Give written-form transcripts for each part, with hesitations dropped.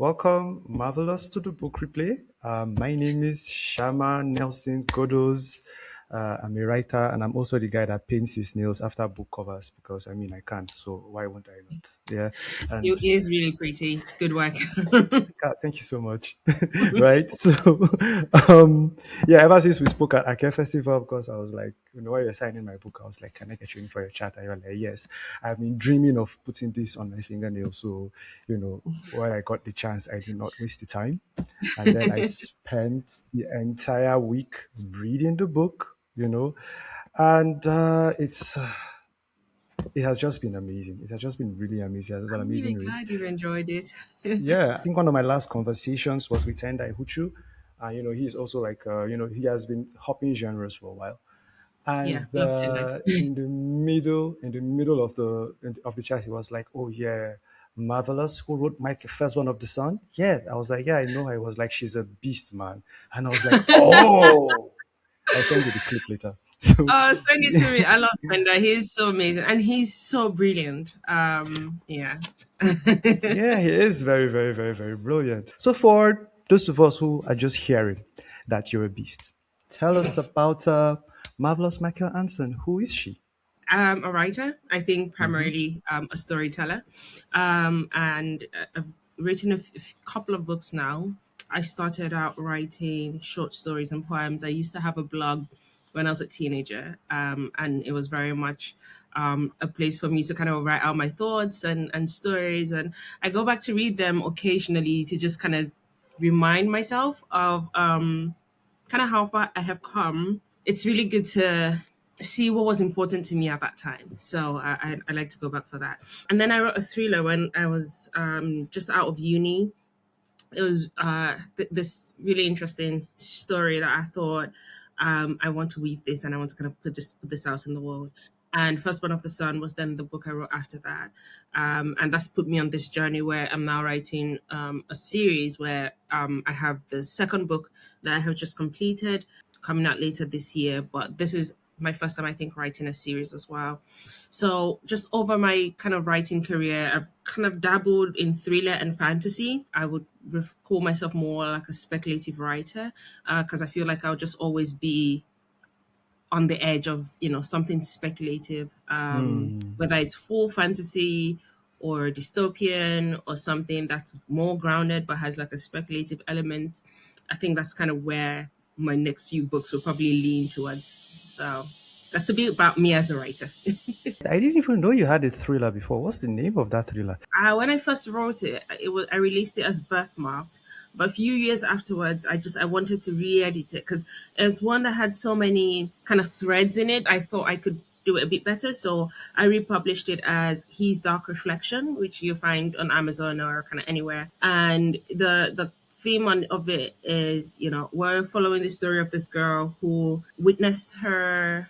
Welcome, Marvelous, to the book replay. My name is Shama Nelson Godos. I'm a writer and I'm also the guy that paints his nails after book covers because I mean, I can't, so why won't I not? Yeah. And It is really pretty. It's good work. thank you so much. Right. So, um, yeah, ever since we spoke at Ake Festival, because I was like, while you're signing my book, I was like, can I get you in for a chat? And you're like, yes. I've been dreaming of putting this on my fingernail. So, while I got the chance, I did not waste the time. And then I spent the entire week reading the book, and it has just been amazing. It has just been really amazing. It was an I'm really amazing read. glad you enjoyed it. Yeah, I think one of my last conversations was with Tendai Huchu. He's also like, he has been hopping genres for a while. Yeah, And love Tinder. in the middle of the chat, he was like, "Oh yeah, Marvelous, who wrote Mike Firstborn of the Sun?" Yeah, I was like, "Yeah, I know." I was like, "She's a beast, man," and I was like, "Oh." I'll send you the clip later. So Send it to me. I love Tinder. He's so amazing and he's so brilliant. Yeah. yeah, he is very, very, very, very brilliant. So for those of us who are just hearing that you're a beast, tell us about Marvelous Michael Anson. Who is she? A writer, I think Hmm. primarily a storyteller. And I've written a couple of books now. I started out writing short stories and poems. I used to have a blog when I was a teenager, and it was very much a place for me to kind of write out my thoughts and stories. And I go back to read them occasionally to just kind of remind myself of kind of how far I have come. It's really good to see what was important to me at that time. So I like to go back for that. And then I wrote a thriller when I was just out of uni. It was this really interesting story that I thought I want to weave this and I want to kind of put this out in the world. And Firstborn of the Sun was then the book I wrote after that. And that's put me on this journey where I'm now writing a series where I have the second book that I have just completed coming out later this year. But this is my first time, I think, writing a series as well. So just over my kind of writing career, I've kind of dabbled in thriller and fantasy. I would call myself more like a speculative writer because I feel like I'll just always be on the edge of something speculative, Hmm. whether it's full fantasy or dystopian or something that's more grounded but has like a speculative element. I think that's kind of where my next few books will probably lean towards. So that's a bit about me as a writer. I didn't even know you had a thriller before. What's the name of that thriller? When I first wrote it, I released it as birthmarked, but a few years afterwards, I wanted to re-edit it because it's one that had so many kind of threads in it. I thought I could do it a bit better, so I republished it as His Dark Reflection, which you find on Amazon or kind of anywhere. And the theme of it is, we're following the story of this girl who witnessed her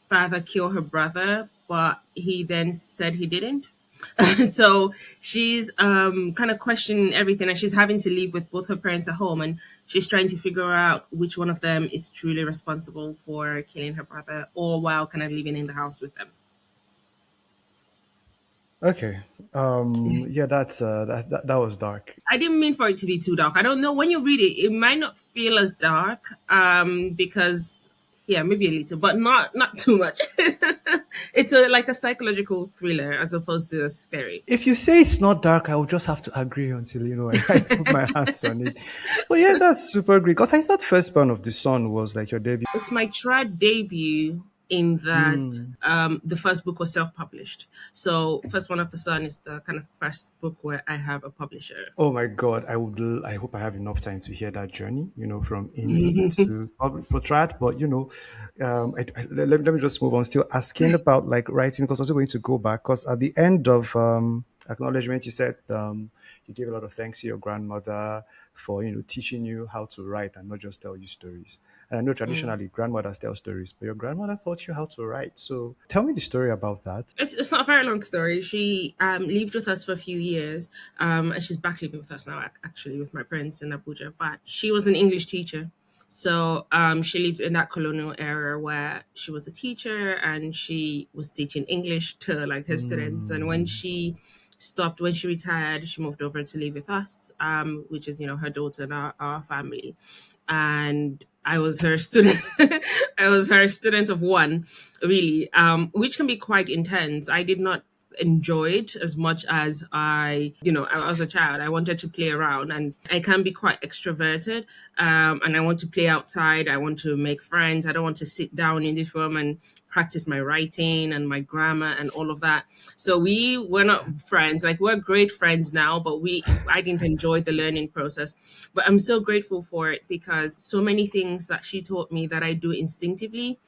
father kill her brother, but he then said he didn't. So she's kind of questioning everything and she's having to live with both her parents at home and she's trying to figure out which one of them is truly responsible for killing her brother or while kind of living in the house with them. Okay. Yeah, that was dark. I didn't mean for it to be too dark. I don't know. When you read it, it might not feel as dark because yeah, maybe a little, but not too much. It's like a psychological thriller as opposed to a scary. If you say it's not dark, I will just have to agree until I put my hands on it. But yeah, that's super great. Because I thought Firstborn of the Sun was like your debut. It's my trad debut in that Hmm. the first book was self-published. So Firstborn of the Sun is the kind of first book where I have a publisher. Oh my God, I hope I have enough time to hear that journey, from indie to public portrait. But let me just move on. Still asking about like writing because I was also going to go back because at the end of acknowledgement, you said you gave a lot of thanks to your grandmother for teaching you how to write and not just tell you stories. And I know Mm. traditionally grandmothers tell stories, but your grandmother taught you how to write. So tell me the story about that. It's not a very long story. She lived with us for a few years, and she's back living with us now, actually, with my parents in Abuja. But she was an English teacher. So she lived in that colonial era where she was a teacher and she was teaching English to like her students. And when Hmm. she stopped when she retired. She moved over to live with us, which is, her daughter and our family. And I was her student. I was her student of one, really, which can be quite intense. I did not enjoy it as much as I was a child. I wanted to play around, and I can be quite extroverted. And I want to play outside. I want to make friends. I don't want to sit down in this room and practice my writing and my grammar and all of that. So we were not friends. Like, we're great friends now, but I didn't enjoy the learning process. But I'm so grateful for it, because so many things that she taught me that I do instinctively,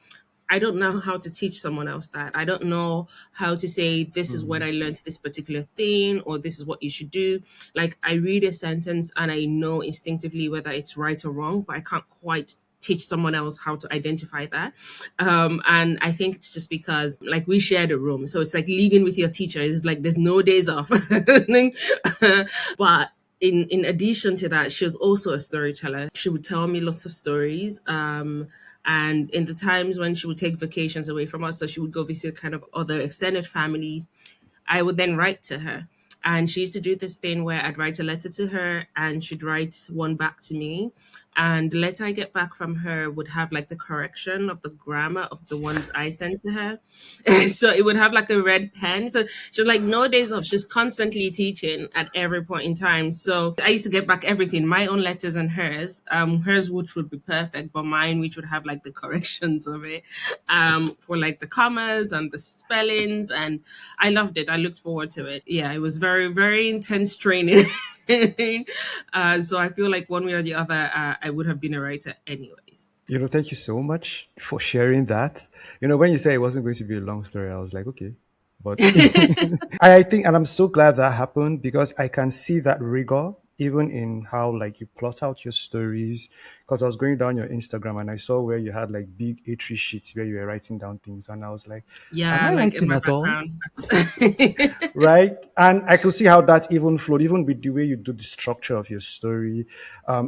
I don't know how to teach someone else that. I don't know how to say, this is when Mm. I learned this particular thing, or this is what you should do. Like, I read a sentence and I know instinctively whether it's right or wrong, but I can't quite teach someone else how to identify that. And I think it's just because, like, we shared a room. So it's like living with your teacher. It's like there's no days off. But in addition to that, she was also a storyteller. She would tell me lots of stories. And in the times when she would take vacations away from us, so she would go visit kind of other extended family, I would then write to her. And she used to do this thing where I'd write a letter to her and she'd write one back to me. And the letter I get back from her would have like the correction of the grammar of the ones I sent to her. So it would have like a red pen. So she's like, no days off. She's constantly teaching at every point in time. So I used to get back everything, my own letters and hers. Hers, which would be perfect, but mine, which would have like the corrections of it, for like the commas and the spellings. And I loved it. I looked forward to it. Yeah, it was very, very intense training. So I feel like one way or the other, I would have been a writer anyways. Thank you so much for sharing that. When you say it wasn't going to be a long story, I was like, okay. But I think, and I'm so glad that happened, because I can see that rigor even in how like you plot out your stories. Because I was going down your Instagram and I saw where you had like big A3 sheets where you were writing down things, and I was like, am Yeah, I like in writing my at all? background. Right? And I could see how that even flowed, even with the way you do the structure of your story.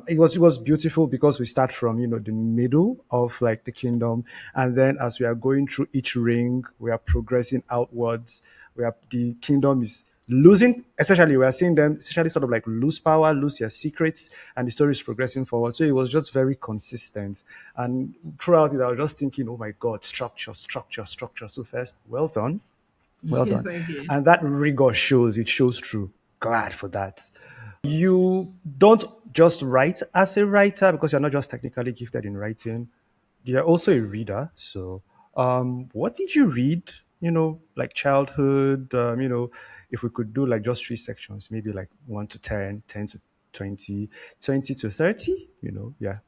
It was beautiful, because we start from the middle of like the kingdom, and then as we are going through each ring, we are progressing outwards. Where the kingdom is losing, essentially, we are seeing them essentially sort of like lose power, lose their secrets, and the story is progressing forward. So it was just very consistent. And throughout it, I was just thinking, oh my God, structure, structure, structure. So first, well done. Well done. Thank you. And that rigor shows, it shows through. Glad for that. You don't just write as a writer, because you're not just technically gifted in writing. You're also a reader. So, what did you read? Like childhood, if we could do like just three sections, maybe like 1 to 10, 10 to 20, 20 to 30, yeah,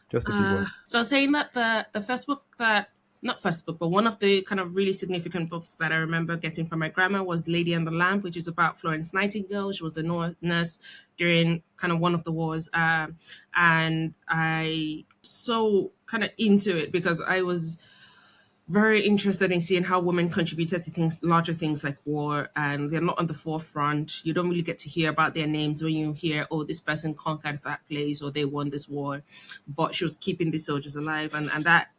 just a big one. So I was saying that the first book that not first book, but one of the kind of really significant books that I remember getting from my grandma was Lady and the Lamp, which is about Florence Nightingale. She was a nurse during kind of one of the wars, and I so kind of into it because I was very interested in seeing how women contributed to things, larger things like war, and they're not on the forefront. You don't really get to hear about their names when you hear, oh, this person conquered that place or they won this war, but she was keeping the soldiers alive, and that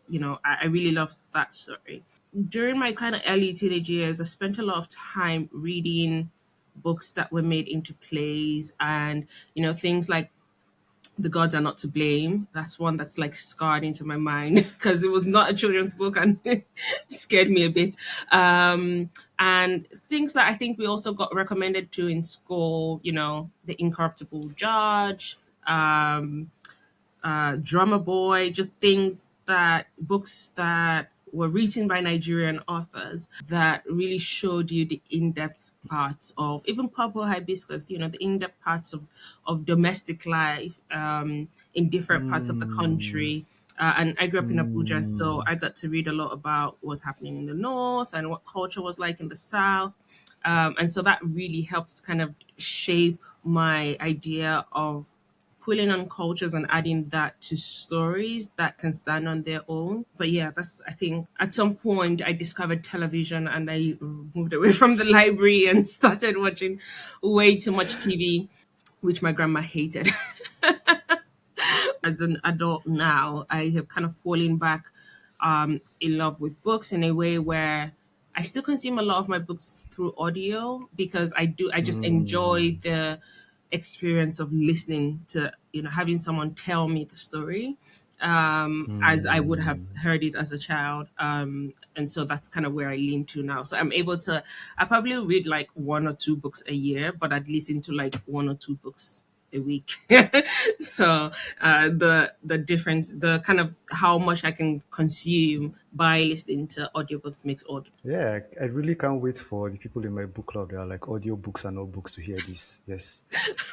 I really love that story. During my kind of early teenage years, I spent a lot of time reading books that were made into plays, and things like the gods are not to blame. That's one that's like scarred into my mind because it was not a children's book and scared me a bit. And things that I think we also got recommended to in school, The Incorruptible Judge, Drummer Boy, just books that were written by Nigerian authors that really showed you the in-depth parts of even purple hibiscus, the in-depth parts of domestic life in different parts of the Mm, country. And I grew up in Abuja, so mm. I got to read a lot about what's happening in the north and what culture was like in the south. And so that really helps kind of shape my idea of pulling on cultures and adding that to stories that can stand on their own. But yeah, that's, I think, at some point I discovered television and I moved away from the library and started watching way too much TV, which my grandma hated. As an adult now, I have kind of fallen back in love with books in a way where I still consume a lot of my books through audio because I just enjoy Mm, the experience of listening to, having someone tell me the story, as I would have mm. heard it as a child. And so that's kind of where I lean to now. So I'm able to, I probably read like one or two books a year, but I'd listen to like one or two books a week. So the difference, the kind of how much I can consume by listening to audiobooks makes all. Yeah, I really can't wait for the people in my book club. They are like audio books and not books to hear this. Yes.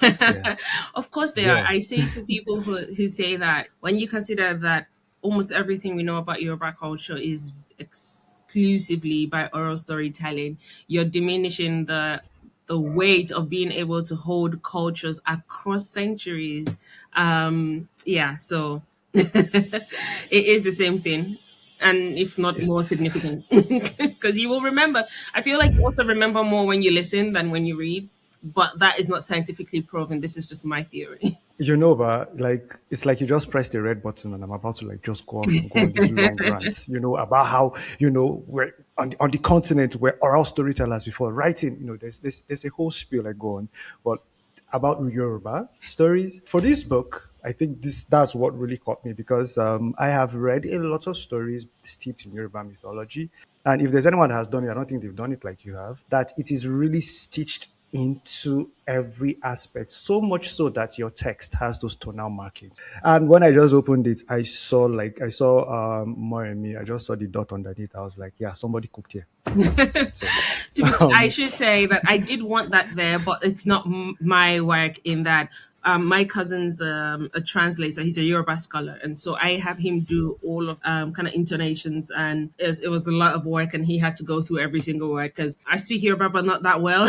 Yeah. Of course, they are. Yeah. I say to people who say that when you consider that almost everything we know about Yoruba culture is exclusively by oral storytelling, you're diminishing the weight of being able to hold cultures across centuries. Yeah, so it is the same thing, and if not more It's significant, because you will remember. I feel like you also remember more when you listen than when you read, but that is not scientifically proven. This is just my theory. but like it's like you just press the red button and I'm about to like just go off and go on this long rant, about how, we're on the continent where oral storytellers before writing, there's a whole spiel I go on. But about Yoruba stories for this book, I think that's what really caught me because I have read a lot of stories steeped in Yoruba mythology. And if there's anyone that has done it, I don't think they've done it like you have, that it is really stitched into every aspect, so much so that your text has those tonal markings. And when I just opened it, I saw more in me. I just saw the dot underneath. I was like, yeah, somebody cooked here. So I um should say that I did want that there, but it's not my work in that. My cousin's a translator. He's a Yoruba scholar, and so I have him do all of kind of intonations, and it was a lot of work, and he had to go through every single word because I speak Yoruba, but not that well.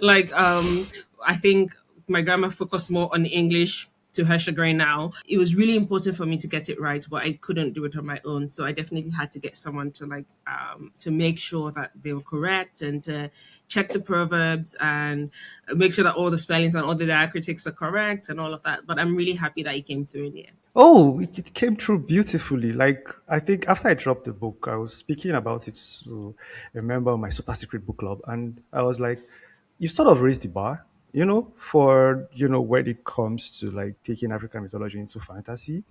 Like I think my grandma focused more on English to her chagrin now. It was really important for me to get it right, but I couldn't do it on my own. So I definitely had to get someone to to make sure that they were correct and to check the proverbs and make sure that all the spellings and all the diacritics are correct and all of that. But I'm really happy that it came through in the end. Oh, it came through beautifully. Like, I think after I dropped the book, I was speaking about it to a member of my super secret book club. And I was like, you sort of raised the bar, for, when it comes to like taking African mythology into fantasy.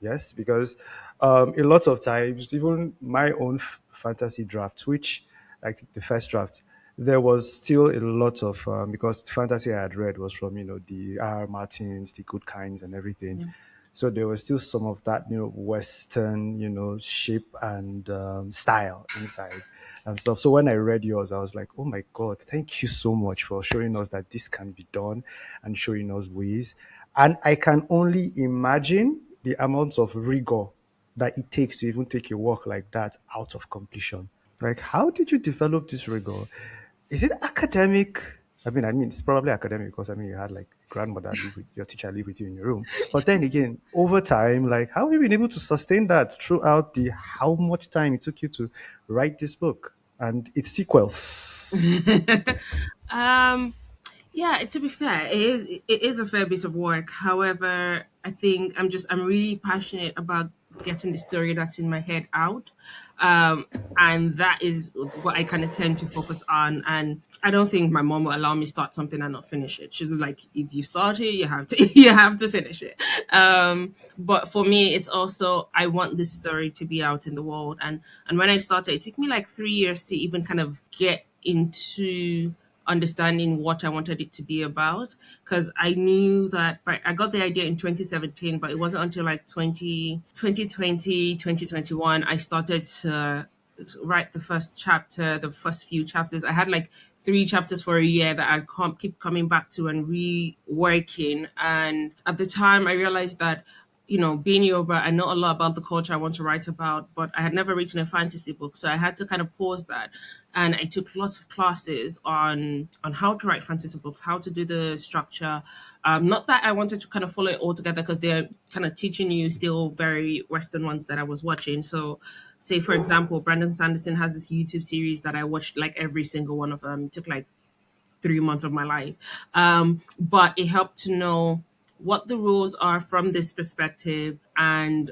Yes, because a lot of times, even my own fantasy draft, which like the first draft, there was still a lot of, because the fantasy I had read was from, the R. Martins, the Good Kinds, and everything. Yeah. So there was still some of that, Western, shape and style inside and stuff. So when I read yours, I was like, oh my God, thank you so much for showing us that this can be done and showing us ways. And I can only imagine the amount of rigor that it takes to even take a work like that out of completion. Like, how did you develop this rigor? Is it academic? I mean, it's probably academic because you had like grandmother live with your teacher live with you in your room. But then again, over time, like, how have you been able to sustain that throughout the how much time it took you to write this book and its sequels? Um, Yeah, to be fair, it is a fair bit of work. However, I think I'm really passionate about getting the story that's in my head out, and that is what I kind of tend to focus on. And I don't think my mom will allow me start something and not finish it. She's like, if you start it, you have to you have to finish it. But for me, it's also I want this story to be out in the world. And when I started, it took me like 3 years to even kind of get into understanding what I wanted it to be about because I knew that I got the idea in 2017, but it wasn't until like 2020, 2021 I started to write the first chapter, the first few chapters. I had like 3 chapters for a year that I'd keep coming back to and reworking. And at the time, I realized that being Yoruba, I know a lot about the culture I want to write about, but I had never written a fantasy book, so I had to kind of pause that. And I took lots of classes on how to write fantasy books, how to do the structure. Not that I wanted to kind of follow it all together because they're kind of teaching you still very Western ones that I was watching. So, say for example, Brandon Sanderson has this YouTube series that I watched like every single one of them. It took like 3 months of my life. But it helped to know what the rules are from this perspective and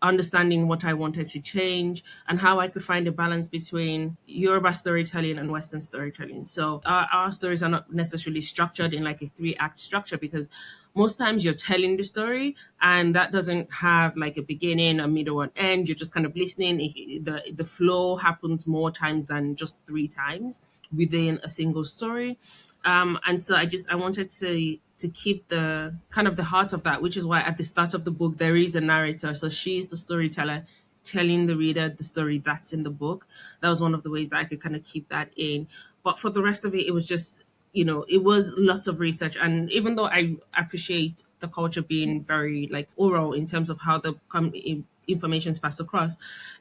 understanding what I wanted to change, and how I could find a balance between Yoruba storytelling and Western storytelling. So our stories are not necessarily structured in like a three-act structure, because most times you're telling the story and that doesn't have like a beginning, a middle, and end. You're just kind of listening. The flow happens more times than just three times within a single story. And so I wanted to keep the kind of the heart of that, which is why at the start of the book there is a narrator. So she's the storyteller telling the reader the story that's in the book. That was one of the ways that I could kind of keep that in. But for the rest of it, it was just, it was lots of research. And even though I appreciate the culture being very like oral in terms of how the information is passed across,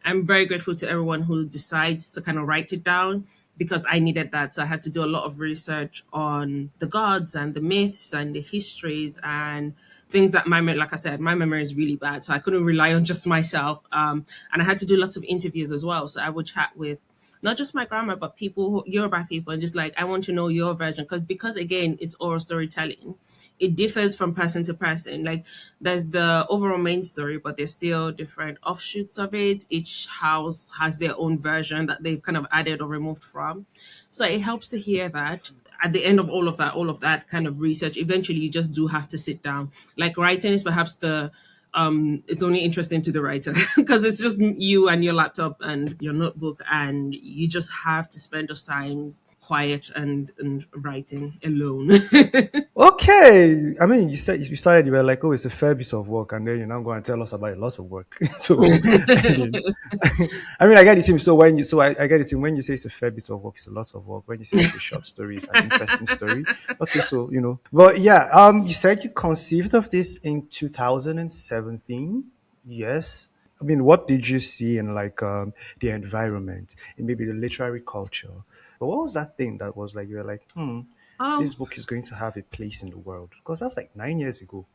I'm very grateful to everyone who decides to kind of write it down, because I needed that. So I had to do a lot of research on the gods and the myths and the histories and things that like I said, my memory is really bad. So I couldn't rely on just myself. And I had to do lots of interviews as well. So I would chat with not just my grandma, but Yoruba people, and just like, I want to know your version. Because again, it's oral storytelling. It differs from person to person. Like, there's the overall main story, but there's still different offshoots of it. Each house has their own version that they've kind of added or removed from. So it helps to hear that. At the end of all of that kind of research, eventually you just do have to sit down. Like, writing is perhaps it's only interesting to the writer because it's just you and your laptop and your notebook, and you just have to spend those times quiet and writing alone. Okay. I mean, you said you started, you were like, oh, it's a fair piece of work, and then you're now going to tell us about a lot of work. So, I mean, I get it. Tim. So I get it. Tim. When you say it's a fair bit of work, it's a lot of work. When you say it's a short story, it's an interesting story. Okay, so but yeah, you said you conceived of this in 2017. Yes. I mean, what did you see in like the environment, in maybe the literary culture? But what was that thing that was like you were like, um this book is going to have a place in the world? Because that's like 9 years ago.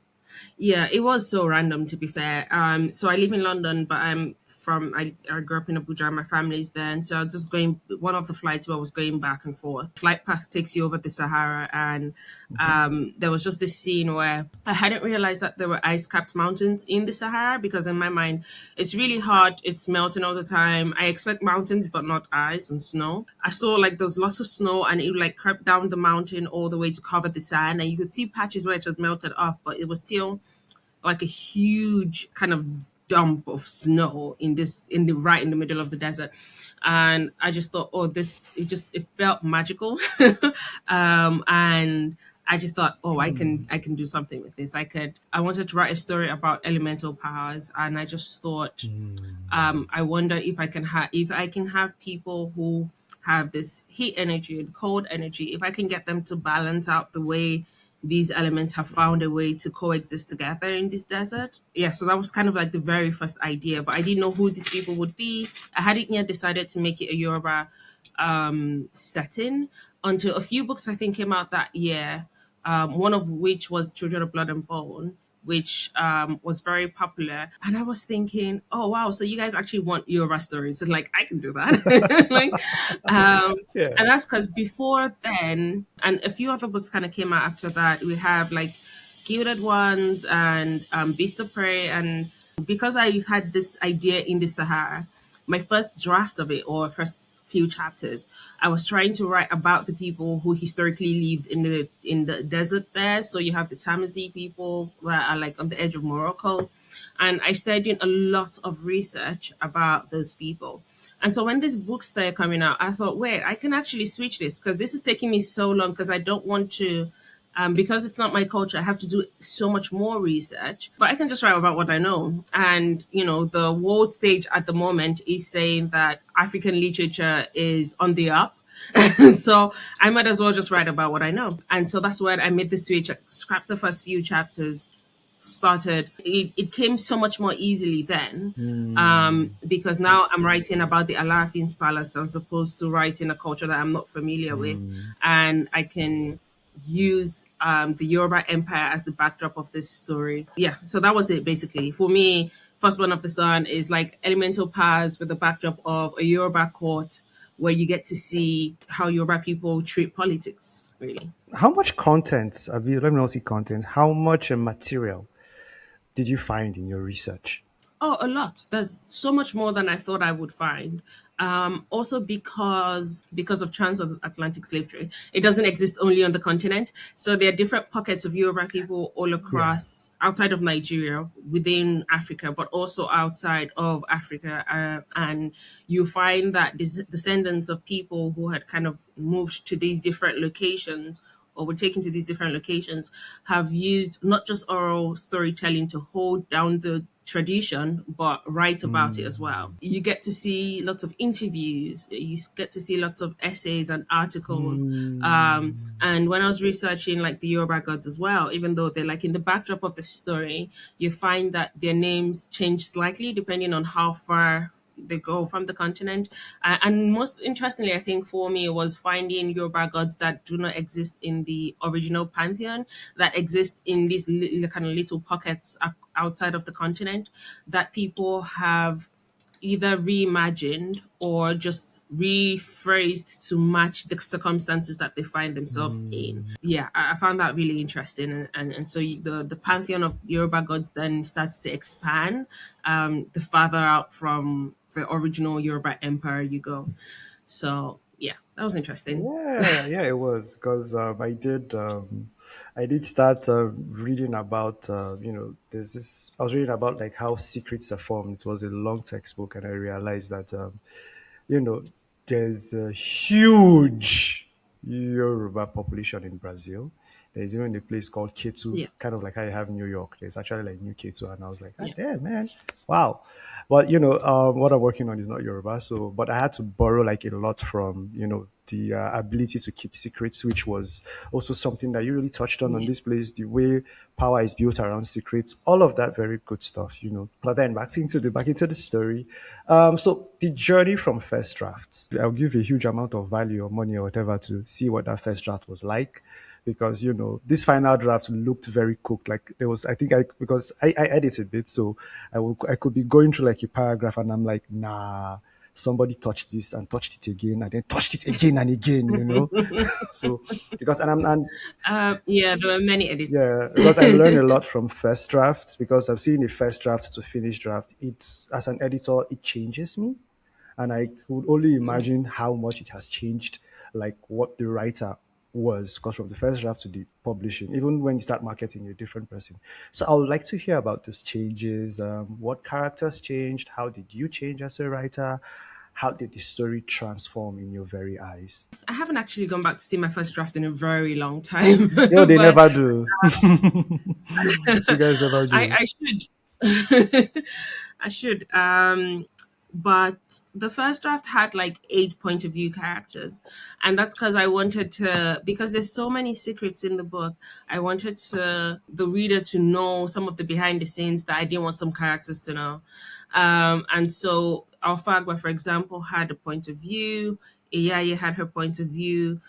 Yeah, it was so random, to be fair. So I live in London, but I grew up in Abuja. My family's there, and so I was just going. One of the flights where I was going back and forth. Flight path takes you over the Sahara, and Hmm. there was just this scene where I hadn't realized that there were ice-capped mountains in the Sahara, because in my mind it's really hot, it's melting all the time. I expect mountains, but not ice and snow. I saw like there was lots of snow, and it like crept down the mountain all the way to cover the sand, and you could see patches where it just melted off, but it was still like a huge kind of dump of snow in the middle of the desert. And I just thought, oh, it felt magical. And I just thought, oh, I can do something with this. I wanted to write a story about elemental powers, and I just thought, I wonder if I can have people who have this heat energy and cold energy, if I can get them to balance out the way these elements have found a way to coexist together in this desert. Yeah, so that was kind of like the very first idea, but I didn't know who these people would be. I hadn't yet decided to make it a Yoruba setting until a few books I think came out that year. One of which was Children of Blood and Bone, which was very popular. And I was thinking, oh wow, so you guys actually want Yoruba stories? And like, I can do that. like, um, Yeah. and that's because before then, and a few other books kind of came out after that. We have like Gilded Ones and Beast of Prey, and because I had this idea in the Sahara, my first draft of it, or first few chapters, I was trying to write about the people who historically lived in the desert there. So you have the Tamazight people that are like on the edge of Morocco, and I started doing a lot of research about those people. And so when these books started coming out, I thought, wait, I can actually switch this, because this is taking me so long, because I don't want to because it's not my culture, I have to do so much more research. But I can just write about what I know. And, the world stage at the moment is saying that African literature is on the up. So I might as well just write about what I know. And so that's when I made the switch, scrapped the first few chapters, started. It came so much more easily then, Hmm. because now I'm writing about the Alaafin Palace as opposed to writing a culture that I'm not familiar with. Hmm. And I can use the Yoruba Empire as the backdrop of this story. Yeah, so that was it basically. For me, Firstborn of the Sun is like elemental powers with the backdrop of a Yoruba court where you get to see how Yoruba people treat politics, really. How much content, let me not see content, how much material did you find in your research? Oh, a lot. There's so much more than I thought I would find. Also because of transatlantic slave trade, it doesn't exist only on the continent. So there are different pockets of Yoruba people all Yeah. across, outside of Nigeria, within Africa, but also outside of Africa. And you find that descendants of people who had kind of moved to these different locations or were taken to these different locations have used not just oral storytelling to hold down the tradition but write about it as well. Mm. You get to see lots of interviews, you get to see lots of essays and articles. Mm. And when I was researching like the Yoruba gods as well, even though they're like in the backdrop of the story, you find that their names change slightly depending on how far they go from the continent. And most interestingly, I think for me, was finding Yoruba gods that do not exist in the original pantheon, that exist in these kind of little pockets outside of the continent, that people have either reimagined or just rephrased to match the circumstances that they find themselves in. Mm. Yeah, I found that really interesting. And so the pantheon of Yoruba gods then starts to expand the farther out from the original Yoruba empire you go. So, yeah, that was interesting. Yeah, yeah, it was because I did start reading about, there's this. I was reading about like how secrets are formed. It was a long textbook, and I realized that, you know, there's a huge Yoruba population in Brazil. There's even a place called Ketu, Yeah, kind of like how you have New York. There's actually like New Ketu, and I was like, God yeah, damn, man, wow. But what I'm working on is not Yoruba, so but I had to borrow like a lot from the ability to keep secrets, which was also something that you really touched on yeah, this place. The way power is built around secrets, all of that very good stuff. But then back into the story. So the journey from first draft, I'll give a huge amount of value or money or whatever to see what that first draft was like, because this final draft looked very cooked. Like there was, I think because I edited it, so I could be going through like a paragraph and I'm like, nah, somebody touched this and touched it again and then touched it again and again. So because and yeah. There were many edits. yeah, because I learn a lot from first drafts, because I've seen the first draft to finished draft. As an editor, it changes me, and I could only Yeah. imagine how much it has changed, like what the writer was, because from the first draft to the publishing, even when you start marketing, you're a different person. So I would like to hear about those changes. What characters changed? How did you change as a writer? How did the story transform in your very eyes? I haven't actually gone back to see my first draft in a very long time, They but never do. You guys never do. I should. I should. But the first draft had like 8 point of view characters, and that's because I wanted to, because there's so many secrets in the book. I wanted the reader to know some of the behind the scenes that I didn't want some characters to know. And so Alfagwa, for example, had a point of view. Iyaye had her point of view,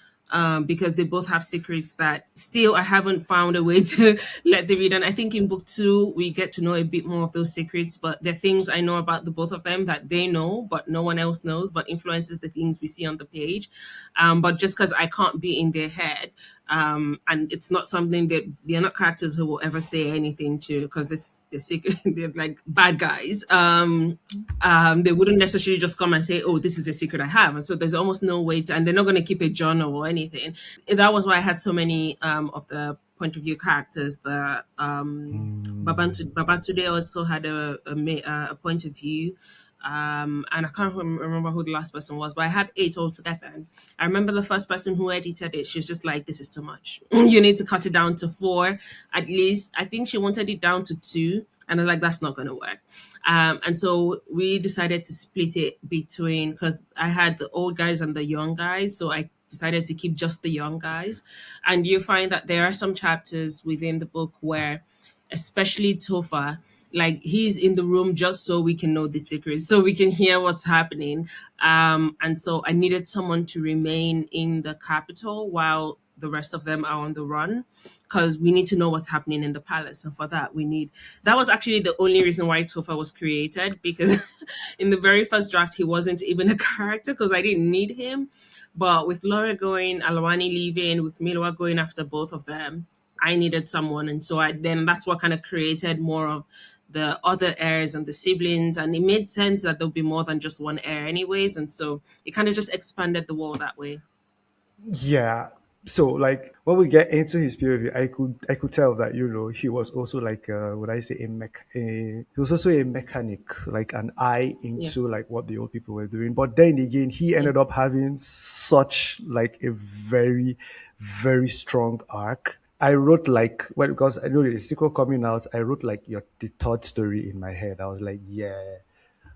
because they both have secrets that still I haven't found a way to let the reader. And I think in book two, we get to know a bit more of those secrets, but they're things I know about the both of them that they know, but no one else knows, but influences the things we see on the page. But just because I can't be in their head, and it's not something that they're not characters who will ever say anything to, because it's the secret. They're like bad guys. They wouldn't necessarily just come and say, "Oh, this is a secret I have," and so there's almost no way to, and they're not going to keep a journal or anything. That was why I had so many of the point of view characters. The Mm. Babatunde also had a point of view. And I can't remember who the last person was, but I had 8 altogether. And I remember the first person who edited it, she was just like, "This is too much. You need to cut it down to 4 at least." I think she wanted it down to 2. And I was like, "That's not going to work." And so we decided to split it between, because I had the old guys and the young guys. So I decided to keep just the young guys. And you find that there are some chapters within the book where, especially Tofa, like he's in the room just so we can know the secrets, so we can hear what's happening. And so I needed someone to remain in the capital while the rest of them are on the run, because we need to know what's happening in the palace. And for that, that was actually the only reason why Tofa was created, because in the very first draft, he wasn't even a character because I didn't need him. But with Laura going, Alawani leaving, with Milwa going after both of them, I needed someone. And so that's what kind of created more of the other heirs and the siblings, and it made sense that there'll be more than just one heir, anyways. And so it kind of just expanded the world that way. Yeah. So like when we get into his POV, I could tell that he was also like would I say he was also a mechanic, like an eye Yeah, into like what the old people were doing. But then again, he yeah, ended up having such like a very very strong arc. I wrote like well because I know the sequel coming out. I wrote like the third story in my head. I was like, yeah,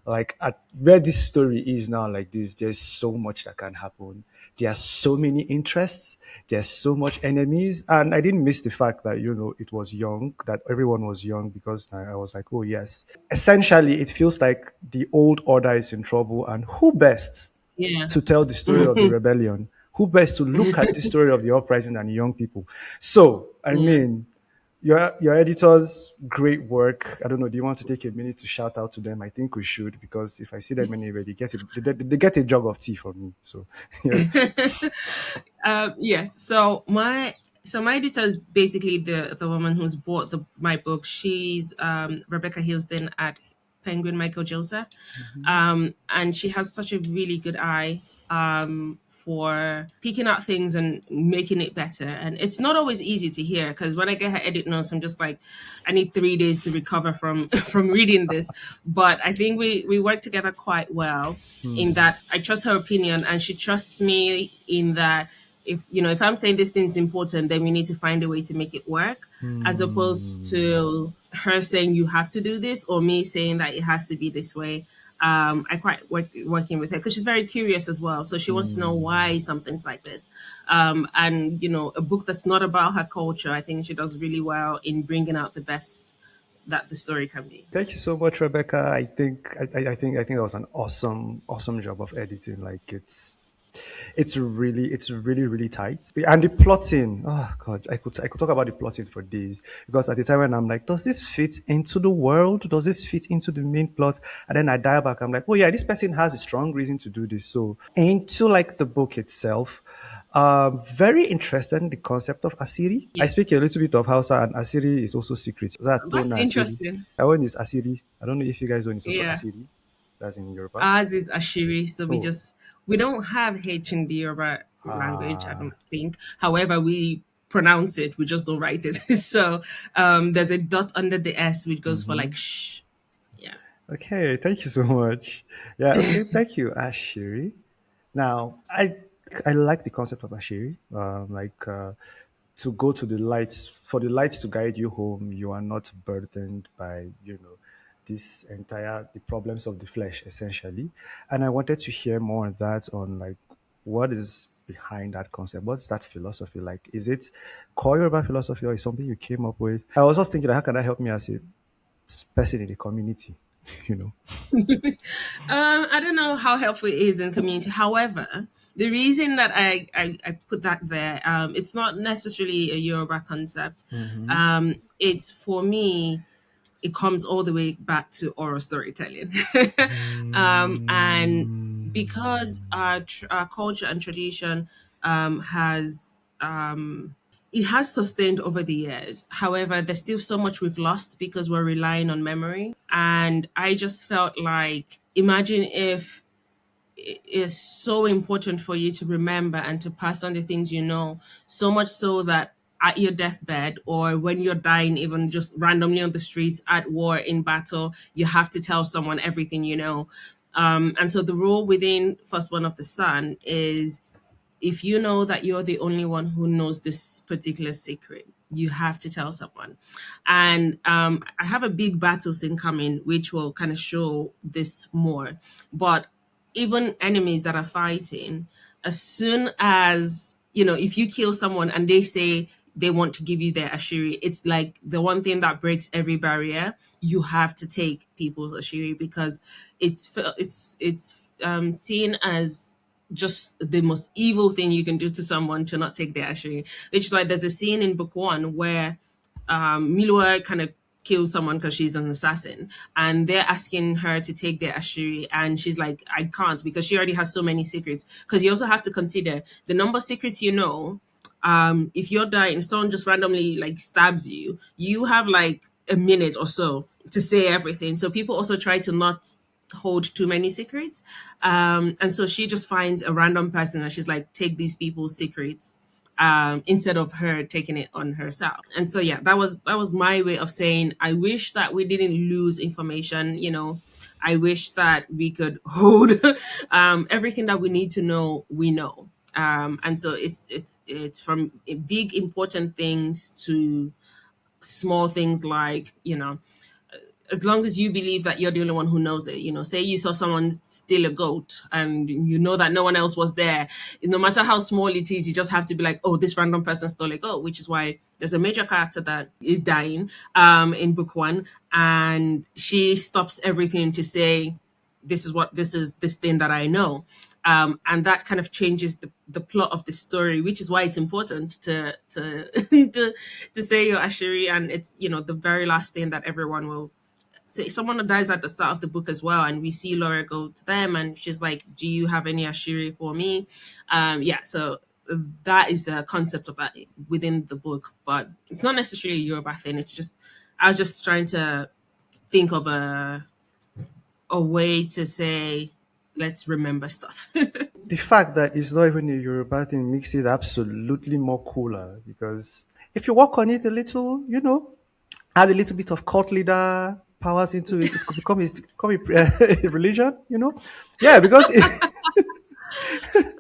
like at where this story is now, like this, there's so much that can happen. There are so many interests, there's so much enemies, and I didn't miss the fact that it was young, that everyone was young, because I was like, oh yes, essentially it feels like the old order is in trouble, and who best yeah. to tell the story of the rebellion, who best to look at the story of the uprising and young people. So I Yeah. mean, your editors, great work. I don't know. Do you want to take a minute to shout out to them? I think we should, because if I see them anywhere, they get a jug of tea from me. So yeah. Yes. So my editor is basically the woman who's bought my book. She's Rebecca Hilsden at Penguin Michael Joseph, Mhm. and she has such a really good eye for picking out things and making it better. And it's not always easy to hear, because when I get her edit notes, I'm just like, I need 3 days to recover from from reading this. But I think we work together quite well, in Hmm. that I trust her opinion and she trusts me in that if I'm saying this thing's important, then we need to find a way to make it work, as opposed Hmm. to her saying you have to do this, or me saying that it has to be this way. I quite working with her because she's very curious as well. So she wants to know Hmm. why something's like this. And a book that's not about her culture, I think she does really well in bringing out the best that the story can be. Thank you so much, Rebecca. I think that was an awesome job of editing. Like it's really really tight, and the plotting, oh god, I could talk about the plotting for days, because at the time when I'm like, does this fit into the world, does this fit into the main plot, and then I dial back, I'm like, oh yeah, this person has a strong reason to do this. So into like the book itself, very interested in the concept of Asiri. I Yeah, speak a little bit of Hausa, and Asiri is also secret. Zato that's na Asiri. interesting. That one is Asiri. I don't know if you guys know it's also Yeah. Asiri. That's in Yoruba. Ours is Ashiri, so we Oh, just we don't have H in the Yoruba language, I ah. don't think. However, we pronounce it, we just don't write it. So there's a dot under the S, which goes for like Mhm. shh. Yeah. Okay, thank you so much. Yeah, okay, thank you, Ashiri. Now, I like the concept of Ashiri. Like to go to the lights, for the lights to guide you home. You are not burdened by this entire the problems of the flesh, essentially. And I wanted to hear more on that, on like what is behind that concept. What's that philosophy like? Is it core Yoruba philosophy, or is something you came up with? I was just thinking, how can that help me as a person in the community? you know. I don't know how helpful it is in community. However, the reason that I put that there, it's not necessarily a Yoruba concept. Mm-hmm. It's for me, it comes all the way back to oral storytelling. And because our culture and tradition has it has sustained over the years. However, there's still so much we've lost because we're relying on memory. And I just felt like, imagine if it is so important for you to remember and to pass on the things you know, so much so that at your deathbed, or when you're dying, even just randomly on the streets, at war, in battle, you have to tell someone everything you know. And so the rule within Firstborn of the Sun is, if you know that you're the only one who knows this particular secret, you have to tell someone. And I have a big battle scene coming, which will kind of show this more. But even enemies that are fighting, as soon as, if you kill someone and they say they want to give you their ashiri, it's like the one thing that breaks every barrier. You have to take people's ashiri, because it's seen as just the most evil thing you can do to someone, to not take their ashiri. Which is why there's a scene in book one where Milua kind of kills someone because she's an assassin, and they're asking her to take their ashiri, and she's like, I can't, because she already has so many secrets. Because you also have to consider the number of secrets you know. If you're dying, someone just randomly like stabs you, you have like a minute or so to say everything. So people also try to not hold too many secrets. And so she just finds a random person and she's like, take these people's secrets, instead of her taking it on herself. And so yeah, that was my way of saying I wish that we didn't lose information. I wish that we could hold everything that we need to know. We know. And so it's from big important things to small things like, as long as you believe that you're the only one who knows it. Say you saw someone steal a goat and you know that no one else was there. No matter how small it is, you just have to be like, oh, this random person stole a goat, which is why there's a major character that is dying in book one. And she stops everything to say, this thing that I know. And that kind of changes the plot of the story, which is why it's important to to say your ashiri. And it's the very last thing that everyone will say. Someone dies at the start of the book as well, and we see Laura go to them and she's like, do you have any ashiri for me? Yeah, so that is the concept of that within the book, but it's not necessarily a Yoruba thing. It's just I was just trying to think of a way to say let's remember stuff. The fact that it's not even a Yoruba thing makes it absolutely more cooler because if you work on it a little, add a little bit of cult leader powers into it, it could become a religion, Yeah, because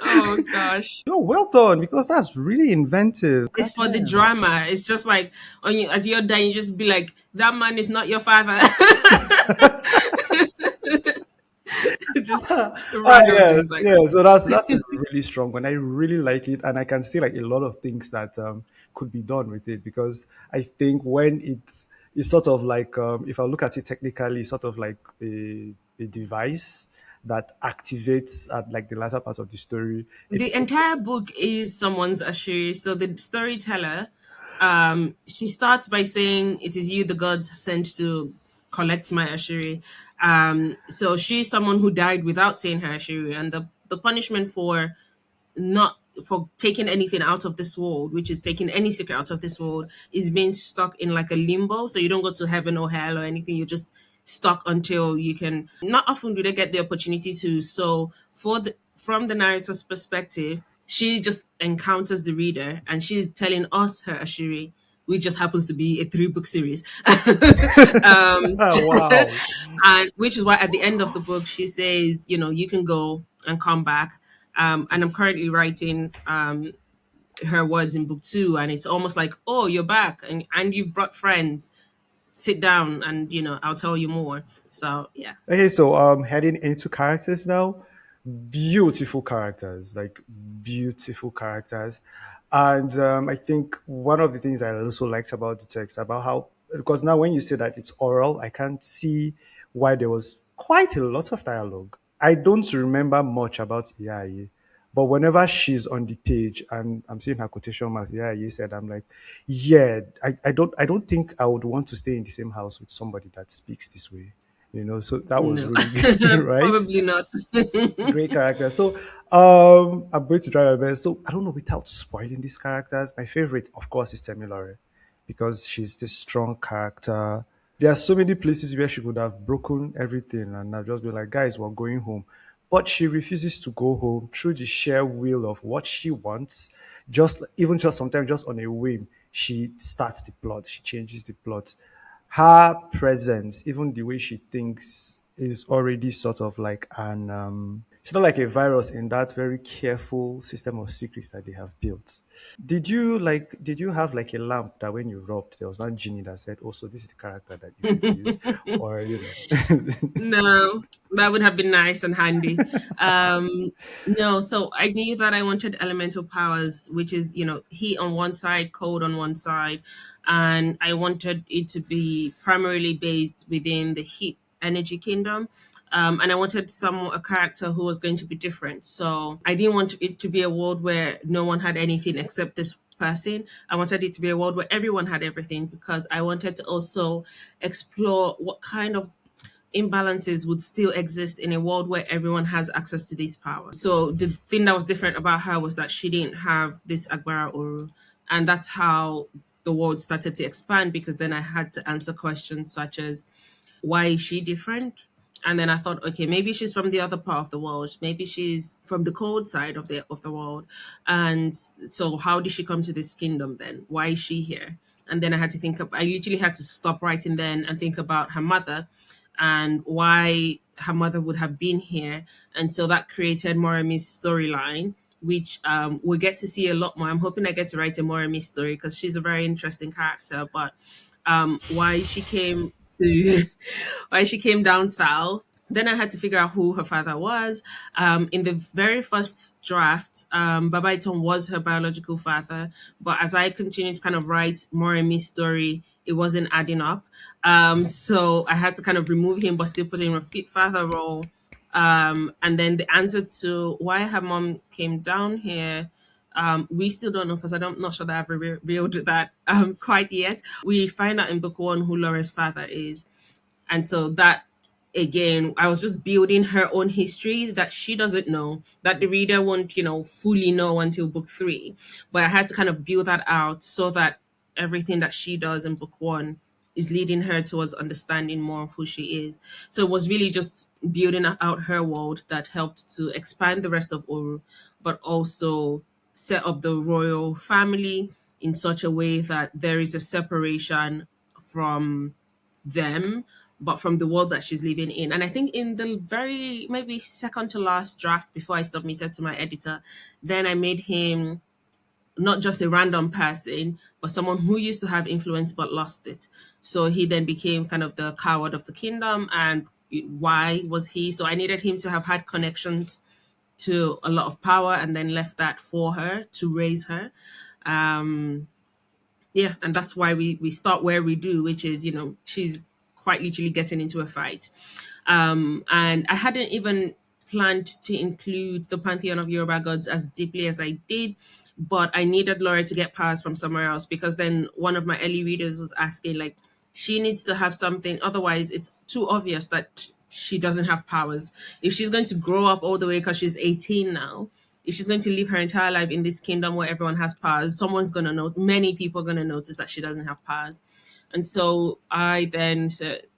Oh gosh. well done because that's really inventive. It's God for the damn. drama. It's just like when you as you're dying, you just be like, that man is not your father. Just random Yes, things like yeah. that. So that's a really strong one. I really like it, and I can see like a lot of things that could be done with it because I think when it's sort of like if I look at it technically, it's sort of like a device that activates at like the latter part of the story. The entire book is someone's ashiri. So the storyteller, she starts by saying, "It is you, the gods, sent to collect my ashiri." So she's someone who died without saying her ashiri, and the punishment for not for taking anything out of this world, which is taking any secret out of this world, is being stuck in like a limbo. So you don't go to heaven or hell or anything. You're just stuck until you can. Not often do they get the opportunity to. So from the narrator's perspective, she just encounters the reader and she's telling us her ashiri, which just happens to be a 3-book series. Wow. And which is why at the end of the book she says, you can go and come back. And I'm currently writing her words in book two, and it's almost like, oh, you're back, and you've brought friends. Sit down, and I'll tell you more. So yeah. Okay, so heading into characters now. Beautiful characters, like beautiful characters. And I think one of the things I also liked about the text, about how, because now when you say that it's oral, I can't see why there was quite a lot of dialogue. I don't remember much about Iyaye, but whenever she's on the page and I'm seeing her quotation marks, Iyaye said, I'm like, yeah, I don't think I would want to stay in the same house with somebody that speaks this way. So that was No. really good, right? Probably not. Great character. So I'm going to try my best. So I don't know without spoiling these characters. My favorite, of course, is Temilore because she's this strong character. There are so many places where she could have broken everything and I've just been like, guys, we're going home. But she refuses to go home through the sheer will of what she wants. Just sometimes just on a whim, she starts the plot, she changes the plot. Her presence, even the way she thinks, is already sort of like it's not like a virus in that very careful system of secrets that they have built. Did you have like a lamp that when you rubbed there was not genie that said, oh, so this is the character that you should use? Or No, that would have been nice and handy. No, so I knew that I wanted elemental powers, which is, heat on one side, cold on one side. And I wanted it to be primarily based within the heat energy kingdom. And I wanted a character who was going to be different. So I didn't want it to be a world where no one had anything except this person. I wanted it to be a world where everyone had everything because I wanted to also explore what kind of imbalances would still exist in a world where everyone has access to these powers. So the thing that was different about her was that she didn't have this Agbara Uru. And that's how the world started to expand because then I had to answer questions such as why is she different? And then I thought, okay, maybe she's from the other part of the world. Maybe she's from the cold side of the world. And so how did she come to this kingdom then? Why is she here? And then I had to think I literally had to stop writing then and think about her mother and why her mother would have been here. And so that created Morami's storyline, which we'll get to see a lot more. I'm hoping I get to write a Morami story because she's a very interesting character. But why she came to why she came down south. Then I had to figure out who her father was. In the very first draft, Babaiton was her biological father, but as I continued to kind of write Moremi's story, it wasn't adding up. So I had to kind of remove him, but still put in a father role. And then the answer to why her mom came down here, we still don't know because I'm not sure that I've revealed that quite yet. We find out in book one who Laura's father is. And so that, again, I was just building her own history that she doesn't know, that the reader won't, fully know until book three. But I had to kind of build that out so that everything that she does in book one is leading her towards understanding more of who she is. So it was really just building out her world that helped to expand the rest of Oru, but also set up the royal family in such a way that there is a separation from them, but from the world that she's living in. And I think in the very maybe second to last draft before I submitted to my editor, then I made him not just a random person, but someone who used to have influence but lost it. So he then became kind of the coward of the kingdom. And why was he? So I needed him to have had connections to a lot of power and then left that for her to raise her. Yeah, and that's why we start where we do, which is, she's quite literally getting into a fight. And I hadn't even planned to include the pantheon of Yoruba gods as deeply as I did, but I needed Laura to get powers from somewhere else because then one of my early readers was asking, like, she needs to have something, otherwise it's too obvious that she doesn't have powers. If she's going to grow up all the way, because she's 18 now, if she's going to live her entire life in this kingdom where everyone has powers, someone's going to know, many people are going to notice that she doesn't have powers. And so I then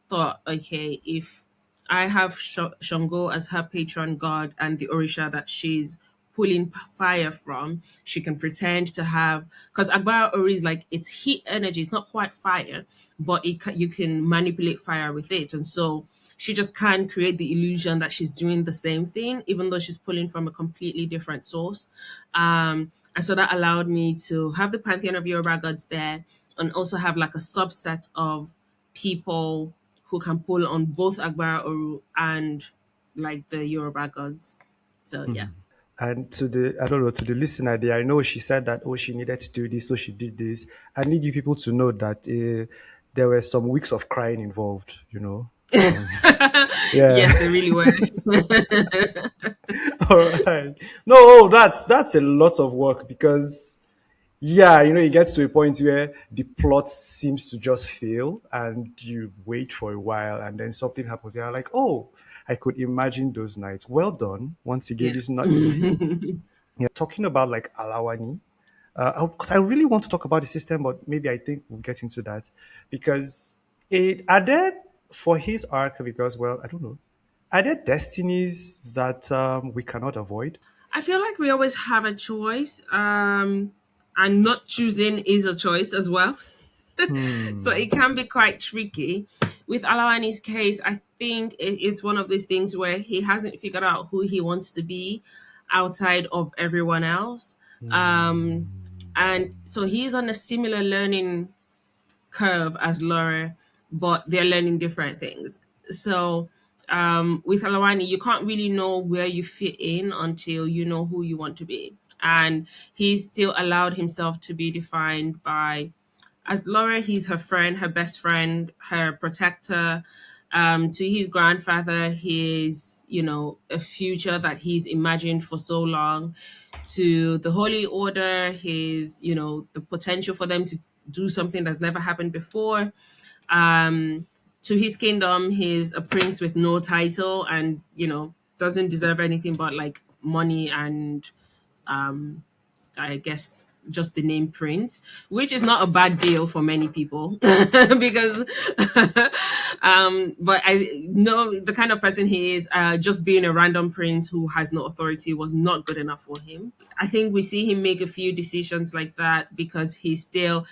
thought, okay, if I have Shango as her patron god and the Orisha that she's pulling fire from, she can pretend to have, because Agbara Ori is like, it's heat energy, it's not quite fire, but you can manipulate fire with it. And so she just can't create the illusion that she's doing the same thing, even though she's pulling from a completely different source. And so that allowed me to have the pantheon of Yoruba gods there and also have like a subset of people who can pull on both Agbara Oru and like the Yoruba gods. So yeah. And to the, I don't know, to the listener there, I know she said that, oh, she needed to do this, so she did this. I need you people to know that there were some weeks of crying involved, you know. Yeah. Yes, they really were. All right. No, oh, that's a lot of work because yeah, it gets to a point where the plot seems to just fail and you wait for a while and then something happens. You're like, oh, I could imagine those nights. Well done. Once again, Yeah. this is not easy. Yeah, talking about like Alawani, because I really want to talk about the system, but maybe I think we'll get into that because are there for his arc? Because well, I don't know. Are there destinies that we cannot avoid? I feel like we always have a choice. And not choosing is a choice as well. So Hmm. it can be quite tricky. With Alawani's case, I think it's one of these things where he hasn't figured out who he wants to be outside of everyone else. Um, and so he's on a similar learning curve as Laura, but they're learning different things. So with Alawani, you can't really know where you fit in until you know who you want to be. And he's still allowed himself to be defined by, as Laura, he's her friend, her best friend, her protector. To his grandfather, he's, a future that he's imagined for so long. To the Holy Order, he's, the potential for them to do something that's never happened before. Um, to his kingdom, he's a prince with no title and, doesn't deserve anything but like money and I guess just the name Prince, which is not a bad deal for many people because But I know the kind of person he is. Just being a random prince who has no authority was not good enough for him. I think we see him make a few decisions like that because he's still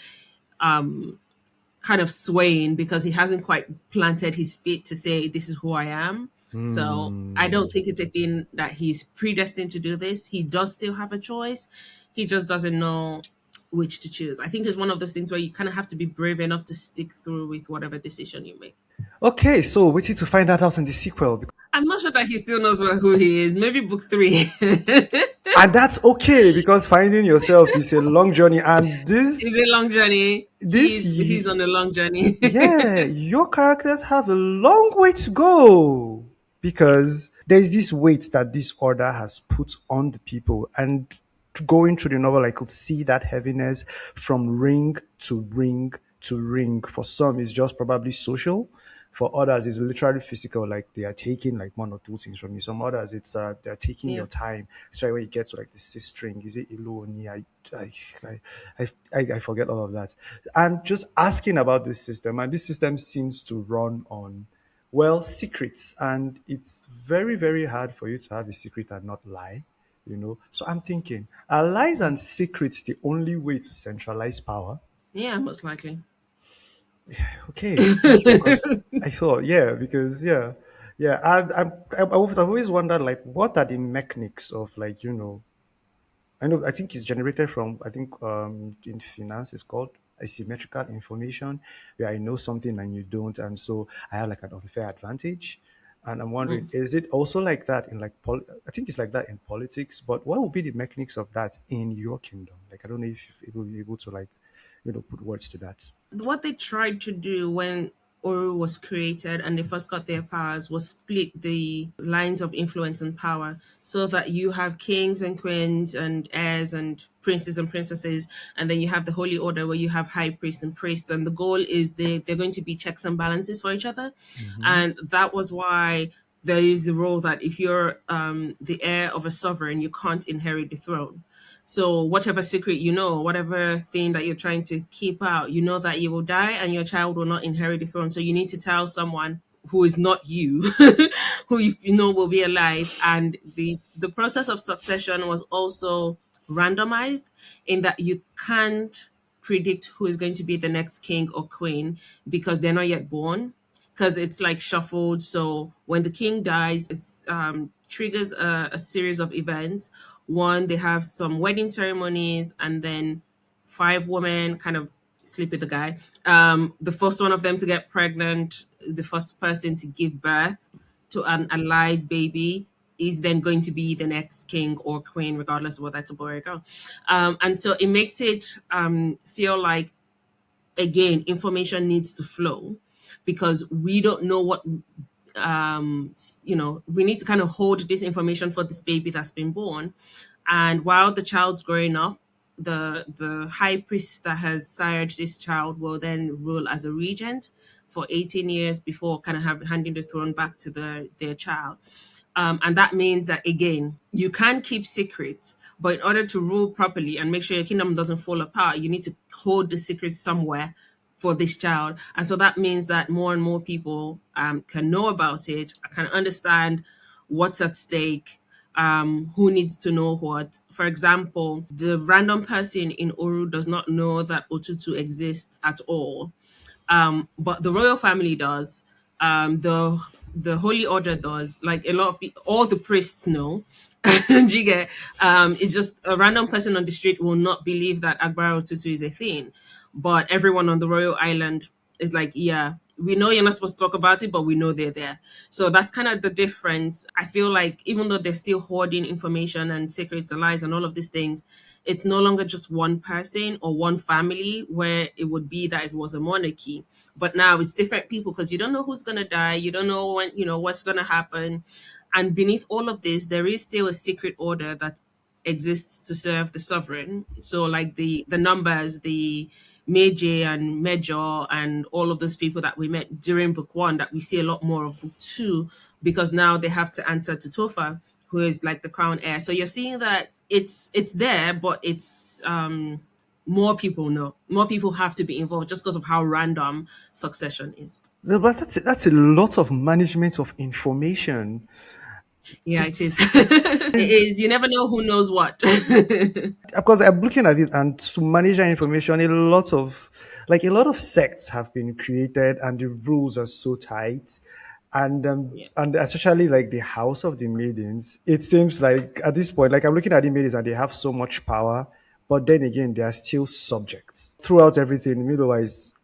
kind of swaying because he hasn't quite planted his feet to say this is who I am. So I Hmm. don't think it's a thing that he's predestined to do this. He does still have a choice. He just doesn't know which to choose. I think it's one of those things where you kind of have to be brave enough to stick through with whatever decision you make. Okay, so waiting to find that out in the sequel. I'm not sure that he still knows who he is. Maybe book three. And that's okay because finding yourself is a long journey. And It's a long journey. this, He's on a long journey. yeah, your characters have a long way to go because there's this weight that this order has put on the people. And going through the novel, I could see that heaviness from ring to ring to ring. For some, it's just probably social. For others, it's literally physical, like they are taking like one or two things from you. Some others, it's they're taking Yeah. your time. It's right when you get to like the sixth string. Is it Iloni? I forget all of that. And just asking about this system, and this system seems to run on well secrets, and it's very very hard for you to have a secret and not lie. So I'm thinking, are lies and secrets the only way to centralize power? Yeah, most likely. Okay, thank you. Because I thought, yeah, because yeah, I've always wondered like what are the mechanics of like I know I think it's generated from I think in finance it's called asymmetrical information where I know something and you don't, and so I have like an unfair advantage. And I'm wondering, is it also like that in like I think it's like that in politics, but what would be the mechanics of that in your kingdom? Like I don't know if you're able to like put words to that. What they tried to do when Oru was created and they first got their powers was split the lines of influence and power so that you have kings and queens and heirs and princes and princesses, and then you have the holy order where you have high priests and priests, and the goal is they're going to be checks and balances for each other. Hmm. And that was why there is the rule that if you're the heir of a sovereign, you can't inherit the throne. So whatever secret whatever thing that you're trying to keep out, you know that you will die and your child will not inherit the throne. So you need to tell someone who is not you, who you know will be alive. And the process of succession was also randomized in that you can't predict who is going to be the next king or queen because they're not yet born, because it's like shuffled. So when the king dies, it's triggers a series of events. One, they have some wedding ceremonies, and then five women kind of sleep with the guy. The first one of them to get pregnant, the first person to give birth to an alive baby is then going to be the next king or queen, regardless of whether it's a boy or a girl. And so it makes it feel like, again, information needs to flow because we don't know what we need to kind of hold this information for this baby that's been born. And while the child's growing up, the high priest that has sired this child will then rule as a regent for 18 years before kind of handing the throne back to their child. And that means that, again, you can keep secrets, but in order to rule properly and make sure your kingdom doesn't fall apart, you need to hold the secret somewhere for this child. And so that means that more and more people can know about it, can understand what's at stake, who needs to know what. For example, the random person in Oru does not know that Otutu exists at all, but the royal family does. The holy order does. Like a lot of people, all the priests know. Do you get? It's just a random person on the street will not believe that Agbara Tutu is a thing, but everyone on the royal island is like, yeah, we know you're not supposed to talk about it, but we know they're there. So that's kind of the difference. I feel like even though they're still hoarding information and secrets and lies and all of these things, it's no longer just one person or one family where it would be that if it was a monarchy. But now it's different people because you don't know who's gonna die, you don't know when, what's gonna happen. And beneath all of this, there is still a secret order that exists to serve the sovereign. So like the numbers, the Meiji and Major and all of those people that we met during book one that we see a lot more of book two, because now they have to answer to Tofa, who is like the crown heir. So you're seeing that it's there, but it's more people know. More people have to be involved just because of how random succession is. No, but that's a lot of management of information. Yeah, it is. It's It is. You never know who knows what. because I'm looking at it, and to manage that information, a lot of sects have been created, and the rules are so tight. Yeah. And especially like the House of the Maidens, it seems like at this point, like I'm looking at the maidens and they have so much power, but then again, they are still subjects throughout everything. Midwives,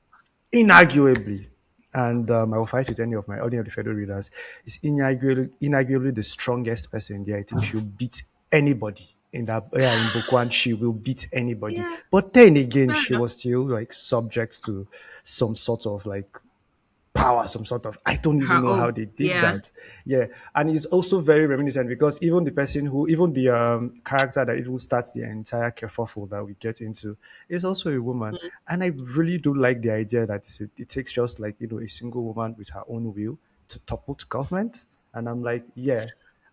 inarguably, and I will fight with any of the fellow readers, is inarguably the strongest person there. I think she'll beat anybody in that. Yeah, in book one, she will beat anybody. Yeah. But then again, Fair she enough. was still like subject to some sort of like power, some sort of, I don't even Her know how they oaths. did Yeah. that. Yeah, and it's also very reminiscent because even the character that even starts the entire kerfuffle that we get into is also a woman, and I really do like the idea that it takes just like a single woman with her own will to topple the government, and I'm like, yeah.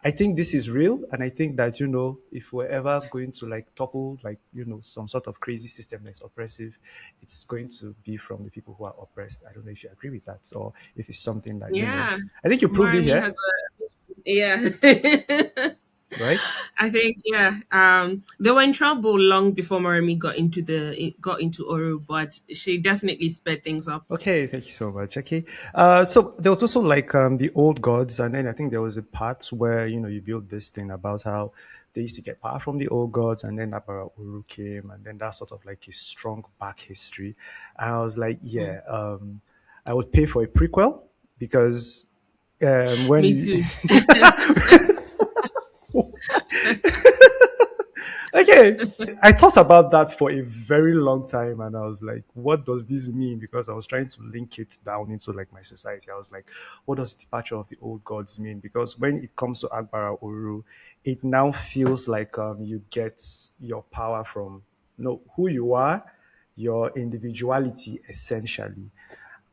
I think this is real, and I think that if we're ever going to like topple like some sort of crazy system that's oppressive, it's going to be from the people who are oppressed. I don't know if you agree with that, or if it's something that Yeah. I think you proved it Marmy here, has a yeah. right? I think yeah. They were in trouble long before Marmy got into Oru, but she definitely sped things up. Okay, thank you so much. Okay, so there was also like the old gods, and then I think there was a part where you build this thing about how they used to get power from the old gods, and then Abara Uru came, and then that's sort of like a strong back history. And I was like, yeah, I would pay for a prequel because when Me you too. okay. I thought about that for a very long time and I was like, what does this mean? Because I was trying to link it down into like my society. I was like, what does the departure of the old gods mean? Because when it comes to Agbara Uru, it now feels like you get your power from who you are, your individuality essentially.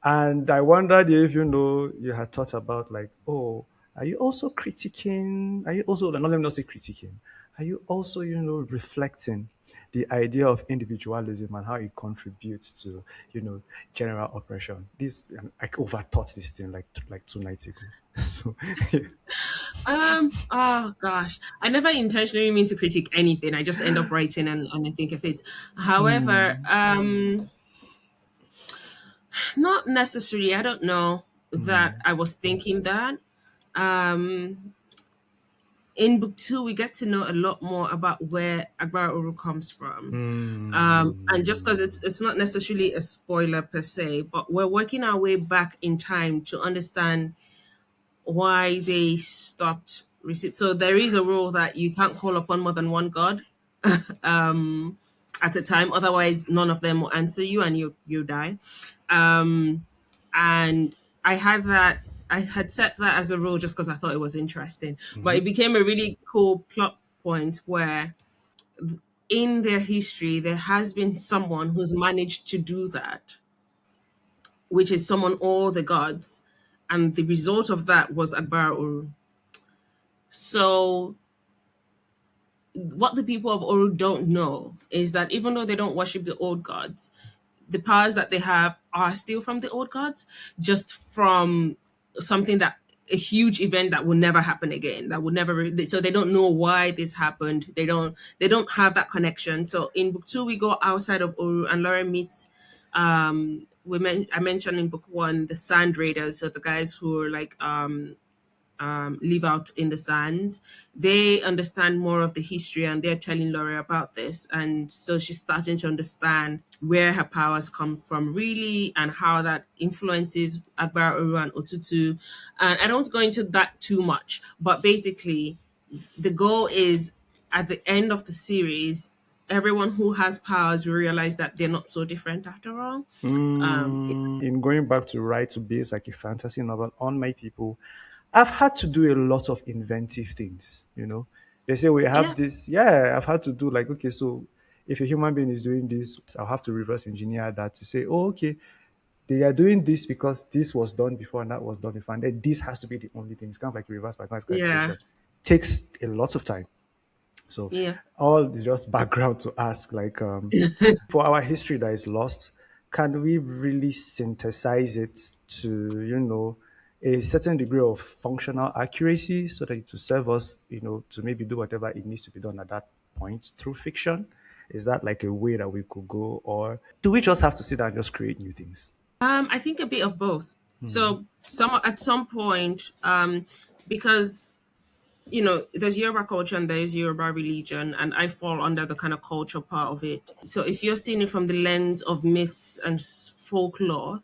And I wondered if you had thought about like, oh, are you also critiquing? Are you also no, let me not say critiquing? Are you also reflecting the idea of individualism and how it contributes to general oppression? This I overthought this thing like 2 nights ago. So yeah. Oh gosh. I never intentionally mean to critique anything. I just end up writing and I think of it. However, Hmm. not necessarily. I don't know that Hmm. I was thinking that. In book two, we get to know a lot more about where Agbara Uru comes from. And just because Hmm. it's not necessarily a spoiler per se, but we're working our way back in time to understand why they stopped receipt. So there is a rule that you can't call upon more than one god at a time, otherwise none of them will answer you and you die. And I had that I had set that as a rule just because I thought it was interesting. But it became a really cool plot point where in their history there has been someone who's managed to do that, which is summon all the gods, and the result of that was Akbar Uru. So what the people of Oru don't know is that even though they don't worship the old gods, the powers that they have are still from the old gods, just from something that a huge event that will never happen again. That would never. So they don't know why this happened. They don't have that connection. So in book two, we go outside of Oru, and Laura meets. I mentioned in book one the Sand Raiders, so the guys who are like live out in the sands. They understand more of the history and they're telling Laura about this. And so she's starting to understand where her powers come from, really, and how that influences Akbar Uru and Otutu. And I don't go into that too much, but basically, the goal is at the end of the series, everyone who has powers will realize that they're not so different after all. In going back to write to base like a fantasy novel on my people, I've had to do a lot of inventive things. They say we have Yeah, this, yeah, I've had to do like, okay, so if a human being is doing this, I'll have to reverse engineer that to say, oh, okay, they are doing this because this was done before and that was done before, and then this has to be the only thing. It's kind of like reverse mathematical yeah, equation. Takes a lot of time. So Yeah. all is just background to ask, like, for our history that is lost, can we really synthesize it to, a certain degree of functional accuracy so that it will serve us, to maybe do whatever it needs to be done at that point through fiction? Is that like a way that we could go, or do we just have to sit down and just create new things? I think a bit of both. So some at some point, because there's Yoruba culture and there's Yoruba religion, and I fall under the kind of culture part of it. So if you're seeing it from the lens of myths and folklore,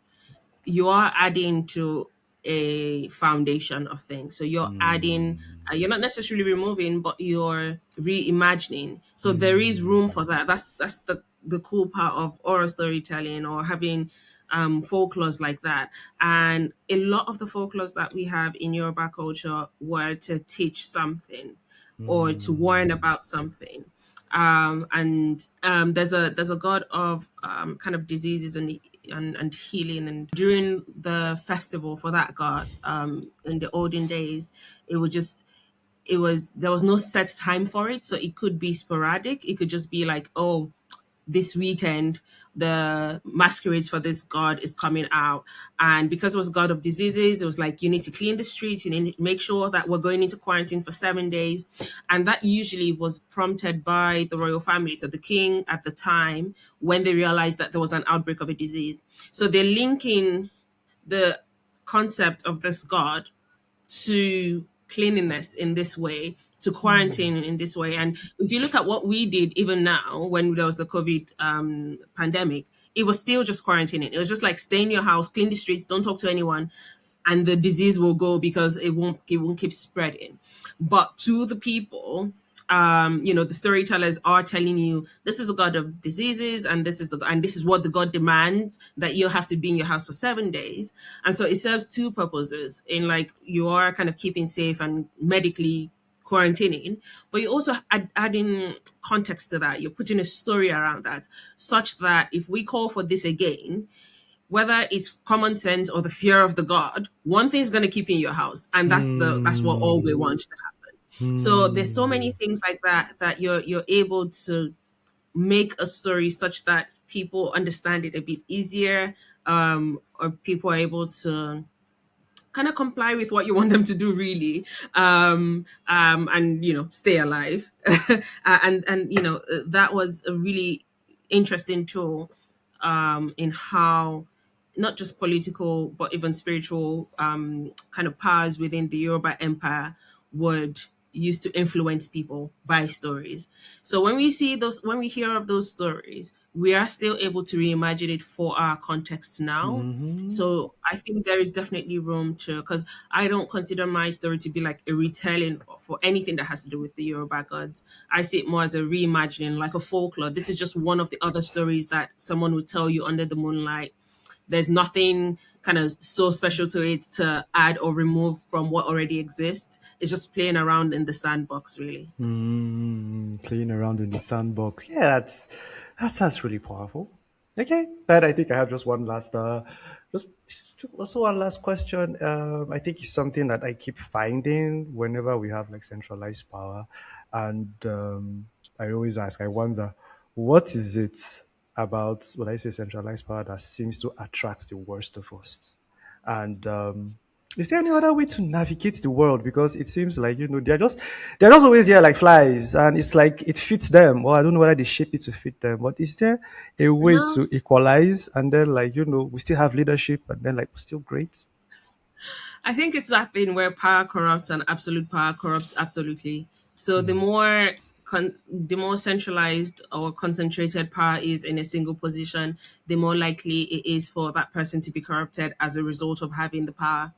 you are adding to a foundation of things. So you're adding, you're not necessarily removing, but you're reimagining. So there is room for that. That's the cool part of oral storytelling or having folklores like that. And a lot of the folklores that we have in Yoruba culture were to teach something or to warn about something. And there's a god of kind of diseases and healing, and during the festival for that god, in the olden days, it would just it was there was no set time for it, so it could be sporadic. It could just be like, oh, this weekend the masquerades for this god is coming out, and because it was god of diseases, it was like, you need to clean the streets, you need to make sure that we're going into quarantine for 7 days. And that usually was prompted by the royal family, so the king at the time, when they realized that there was an outbreak of a disease. So they're linking the concept of this god to cleanliness in this way, to quarantine in this way. And if you look at what we did, even now, when there was the COVID pandemic, it was still just quarantining. It was just like, stay in your house, clean the streets, don't talk to anyone, and the disease will go because it won't keep spreading. But to the people, the storytellers are telling you, this is a god of diseases, and this is what the god demands, that you'll have to be in your house for 7 days. And so it serves two purposes, in like, you are kind of keeping safe and medically quarantining, but you also adding context to that. You're putting a story around that, such that if we call for this again, whether it's common sense or the fear of the god, one thing is going to keep you in your house, and that's what all we want to happen. So there's so many things like that, that you're able to make a story such that people understand it a bit easier, or people are able to kind of comply with what you want them to do, really, and stay alive. And that was a really interesting tool, in how not just political but even spiritual kind of powers within the Yoruba Empire would use to influence people by stories. So when we hear of those stories, we are still able to reimagine it for our context now. Mm-hmm. So I think there is definitely room to, because I don't consider my story to be like a retelling for anything that has to do with the Yoruba gods. I see it more as a reimagining, like a folklore. This is just one of the other stories that someone would tell you under the moonlight. There's nothing kind of so special to it to add or remove from what already exists. It's just playing around in the sandbox, really. Playing around in the sandbox. Yeah, that's really powerful. Okay, but I think I have just one last just also one last question. I think it's something that I keep finding whenever we have like centralized power, and I always ask. I wonder, what is it about when I say centralized power that seems to attract the worst of us? And is there any other way to navigate the world? Because it seems like they're just always here like flies, and it's like it fits them. Or I don't know whether they shape it to fit them. But is there a way No, to equalize and then like we still have leadership and then like we're still great? I think it's that thing where power corrupts and absolute power corrupts absolutely. So the more centralized or concentrated power is in a single position, the more likely it is for that person to be corrupted as a result of having the power.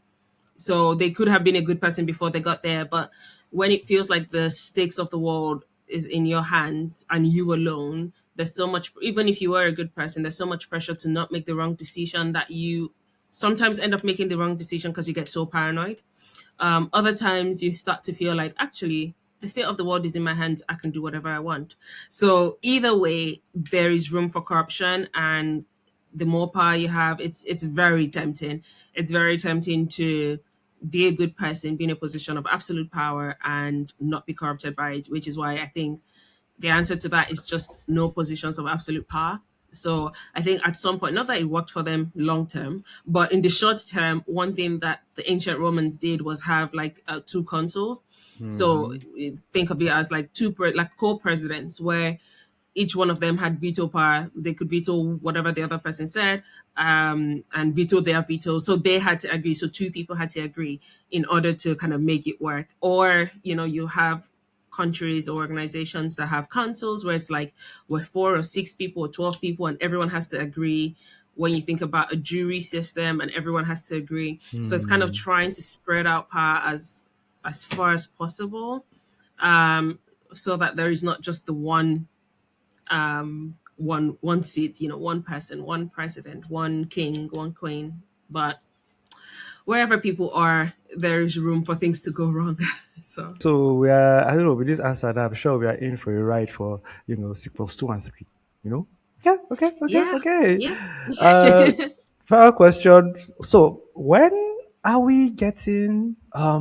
So they could have been a good person before they got there, but when it feels like the stakes of the world is in your hands and you alone, there's so much, even if you were a good person, there's so much pressure to not make the wrong decision that you sometimes end up making the wrong decision because you get so paranoid. Other times you start to feel like, actually, the fate of the world is in my hands. I can do whatever I want. So either way, there is room for corruption, and the more power you have, it's very tempting. It's very tempting to be a good person, be in a position of absolute power, and not be corrupted by it. Which is why I think the answer to that is just no positions of absolute power. So I think at some point, not that it worked for them long term, but in the short term, one thing that the ancient Romans did was have like two consuls. So Hmm. think of it as like like co-presidents, where each one of them had veto power. They could veto whatever the other person said, and veto their veto. So they had to agree. So two people had to agree in order to kind of make it work. Or, you have countries or organizations that have councils where it's like we're 4 or 6 people or 12 people and everyone has to agree. When you think about a jury system and everyone has to agree. So it's kind of Hmm. trying to spread out power as far as possible, so that there is not just the one seat, one person, one president, one king, one queen. But wherever people are, there is room for things to go wrong. So So we are, I don't know, with this answer, I'm sure we are in for a ride for, sequels 2 and 3, you know? Yeah, okay, okay, yeah, okay. yeah. Uh, Final question. So when are we getting a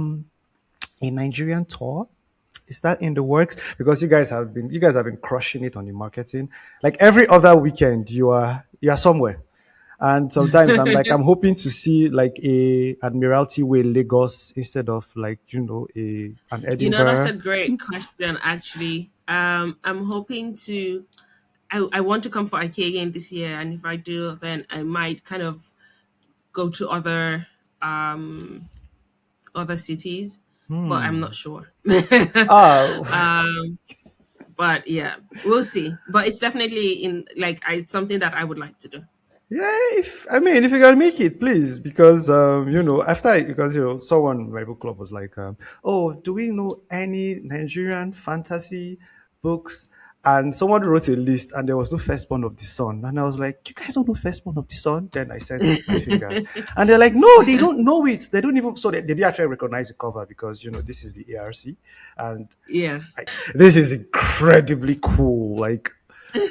Nigerian tour? Is that in the works? Because you guys have been crushing it on the marketing. Like every other weekend, you are somewhere. And sometimes I'm hoping to see like a Admiralty Way Lagos instead of like an That's Edinburgh. a great question, actually. I'm hoping to. I want to come for IK again this year, and if I do, then I might kind of go to other cities, but I'm not Hmm. sure. Ah, But yeah, we'll see. But it's definitely in like it's something that I would like to do. yeah. If you can make it, please, because because someone in my book club was like, oh, do we know any Nigerian fantasy books? And someone wrote a list, and there was no Firstborn of the Sun, and I was like, you guys don't know Firstborn of the Sun? Then I sent my fingers, and they're like, no, they don't know it. They don't even. So they did actually recognize the cover because this is the ARC, and Yeah. this is incredibly cool. Like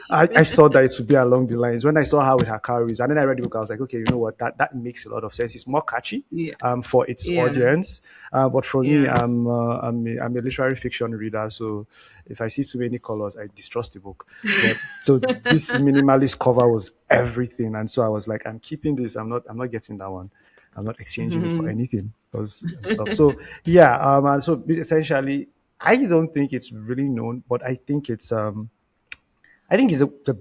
I thought that it would be along the lines when I saw how it had carries, and then I read the book. I was like, okay, you know what? That makes a lot of sense. It's more catchy, Yeah. for its Yeah. audience, but for me, Yeah. I'm a literary fiction reader, so if I see too many colors, I distrust the book. But so this minimalist cover was everything, and so I was like, I'm keeping this. I'm not getting that one. I'm not exchanging it for anything because and stuff. So yeah, and so essentially, I don't think it's really known, but I think it's the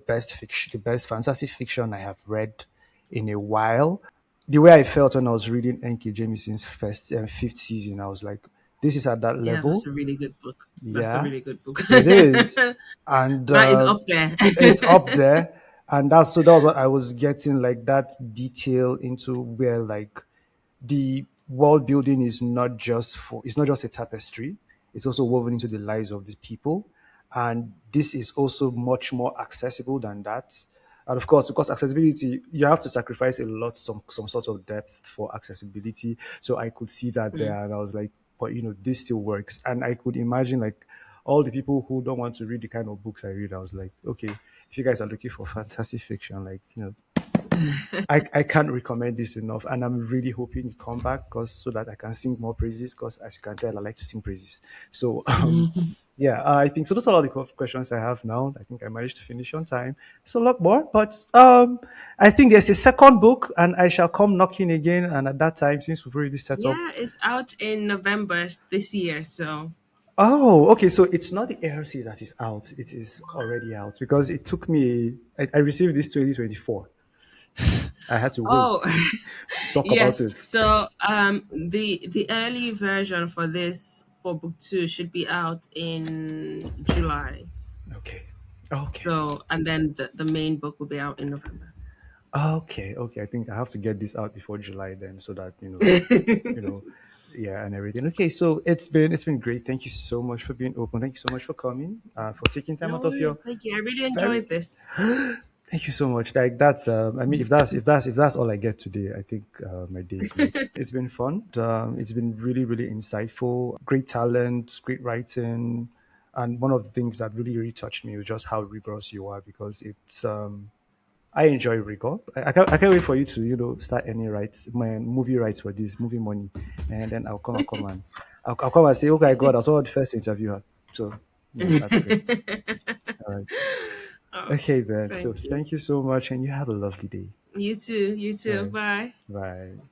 best fiction, the best fantasy fiction I have read in a while. The way I felt when I was reading N.K. Jemisin's first and fifth season, I was like, this is at that Yeah, that's level. a really good book. That's a Yeah, really good book. it is. And That is up there. it's up there. And that was what I was getting, like that detail into where like the world building it's not just a tapestry, it's also woven into the lives of the people, and this is also much more accessible than that. And of course, because accessibility, you have to sacrifice a lot, some sort of depth for accessibility. So I could see that there, and I was like, but this still works. And I could imagine like all the people who don't want to read the kind of books I read. I was like, okay, if you guys are looking for fantasy fiction, like I can't recommend this enough, and I'm really hoping you come back because so that I can sing more praises. Because as you can tell, I like to sing praises. So yeah, I think so. Those are all the questions I have now. I think I managed to finish on time. It's a lot more, but I think there's a second book, and I shall come knocking again. And at that time, since we've already set up. Yeah, it's out in November this year. So Oh, okay. So it's not the ARC that is out; it is already out because it took me. I received this 2024. I had to wait oh, to talk about yes. it. So the early version for this for book two should be out in July. Okay. Okay. So and then the main book will be out in November. Okay. Okay. I think I have to get this out before July then, so that you know, yeah, and everything. Okay. So it's been great. Thank you so much for being open. Thank you so much for coming. For taking time No out of your worries. Thank you. I really very. enjoyed this. Thank you so much. Like that's. If that's all I get today, I think my day is made. It's been fun. It's been really really insightful. Great talent, great writing, and one of the things that really really touched me was just how rigorous you are because it's. I enjoy rigor. I can't wait for you to, start any rights, my movie rights for this movie money, and then I'll come and say, okay, God, I saw the first interview. So yeah, that's great. All right. Oh, Okay, then. So thank you. thank you so much, and you have a lovely day. You too. You All too. right. Bye. Bye.